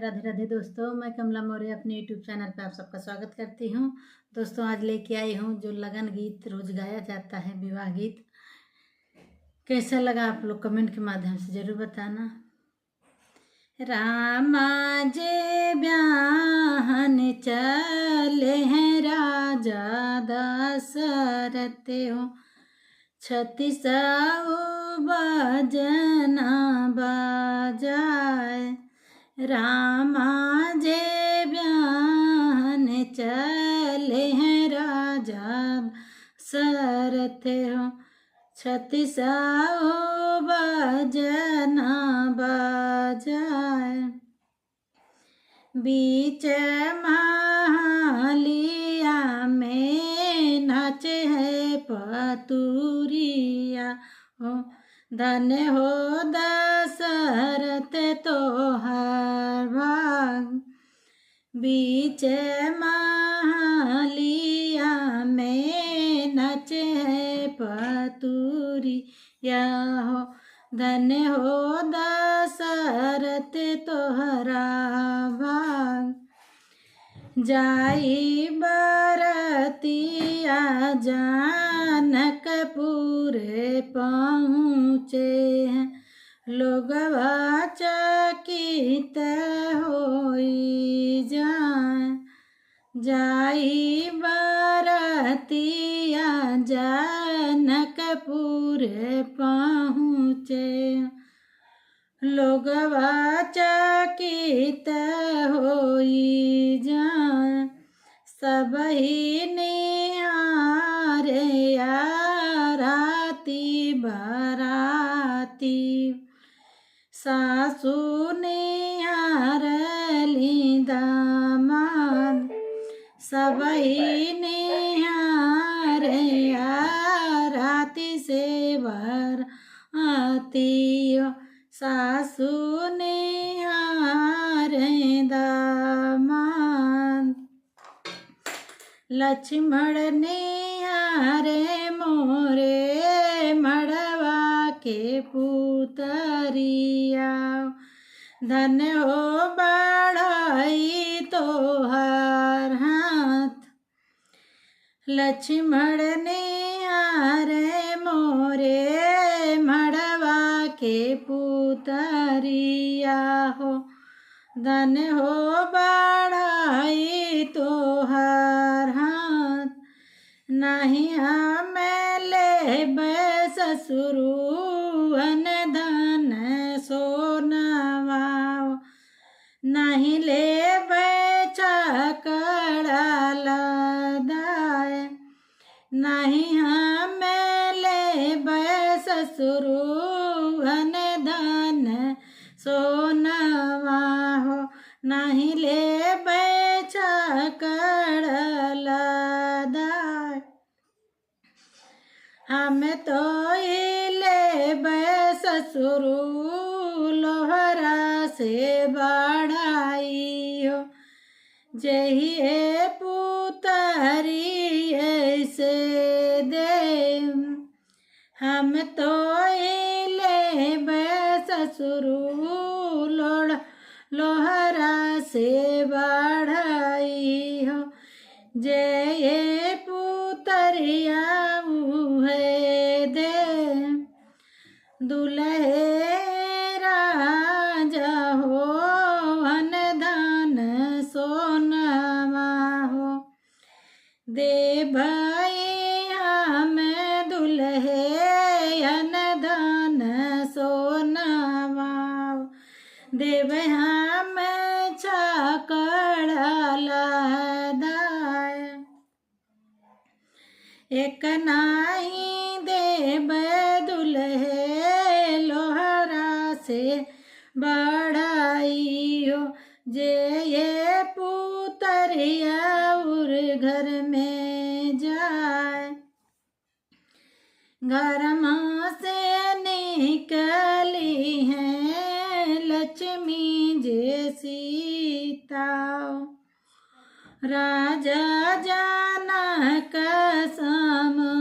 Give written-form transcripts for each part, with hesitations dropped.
राधे राधे दोस्तों, मैं कमला मौर्य अपने यूट्यूब चैनल पर आप सबका स्वागत करती हूँ। दोस्तों, आज लेके आई हूँ जो लगन गीत रोज गाया जाता है, विवाह गीत। कैसा लगा आप लोग कमेंट के माध्यम से जरूर बताना। रामा जे ब्याहन चले हैं राजा दशरथ हो, 36 बजना बाजाए। रामा जे ब्याहन चले हैं राजा दशरथ हो, 36 बजना बाजाए। बीच महालिया में नाचे है पतुरिया हो, धन हो दशरथ तोहर भाग। बीच महालिया में नाचे है पतुरिया हो, धन हो दशरथ तोहरा भाग। जाई बरतिया जानकपुर पहुँचे हैं, लोगवा चकित होई जाए। जाई बरतिया जानकपुर पहुँचे, लोगवा चकित होई जाए। सबही निहारे राती बराती, सासु निहारली दामाद। सबही निहारे राती से बराती, सासु निहारे दामाद। लक्ष्मण निहारे मोरे मड़वा के पुतरिया, धन हो बढ़ाई तोहर हाथ। लक्ष्मण निहारे मोरे मड़वा के पुतरिया हो, धन हो बढ़ाई तोहर हाथ। नहीं हमें ले ससुरुअन धन सोनवा, नहीं ले चकड़ा लदाए। नहीं हमें ले ससुरुअन धन सोनवा हो, नहीं ले चकड़ा लदाए। हम तो ले ससुरु लोहरा से बढ़ाई हो, जही पुतरी ऐसे दे। हम तो ले ससुरु लोहरा से बढ़ाई हो, जय पुतरिया है दे। दुल्हे राजा हो, अन धन सोनवा हो, दे भाई हम दुल्हे अन धन सोनवा, देव हम चकड़ा लदाए। एक नाही देव दुल्हे लोहरा से बढ़ाई हो, जे ये पुतरिया उर घर में जाए। घर माँ से निकली है लक्ष्मी जे सीता, राजा जनक समझाए।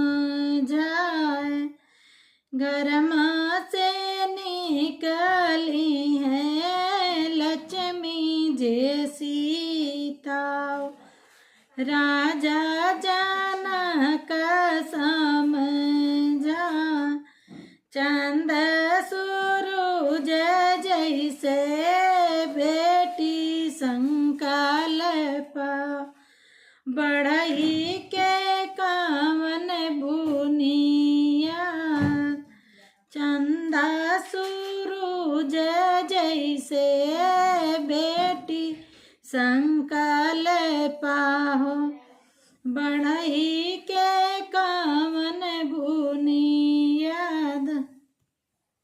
घर माँ से निकली है लक्ष्मी जे सीता राजा जनक समझा चंद सूरज जैसे बेटी संकल्प बढ़ई के कामन बुनिया चंदा सूरज जैसे बेटी संकल्प हो बढ़ई के कामन बुनिया